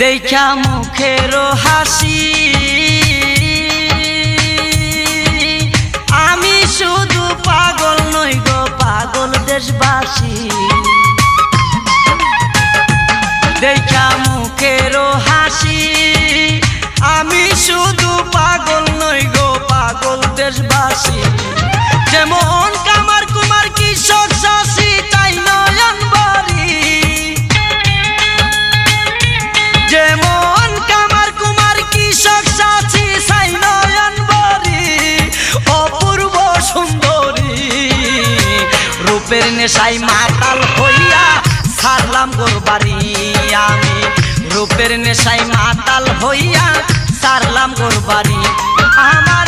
দেখা মুখের হাসি আমি শুধু পাগল নই গো পাগল দেশবাসী দেখা মুখের হাসি আমি শুধু পাগল নই গো পাগল দেশবাসী যেমন কামার কুমার কৃষক চাষি তাই নয়ন বাড়ি যেমন কামার কুমার কৃষক চাষি তাই নয়ন বাড়ি অপূর্ব সুন্দরী রূপের নেশায় মাতাল হইয়া ছাড়লাম গোর বাড়ি আমি রূপের নেশায় মাতাল হইয়া ছাড়লাম গোর বাড়ি আমার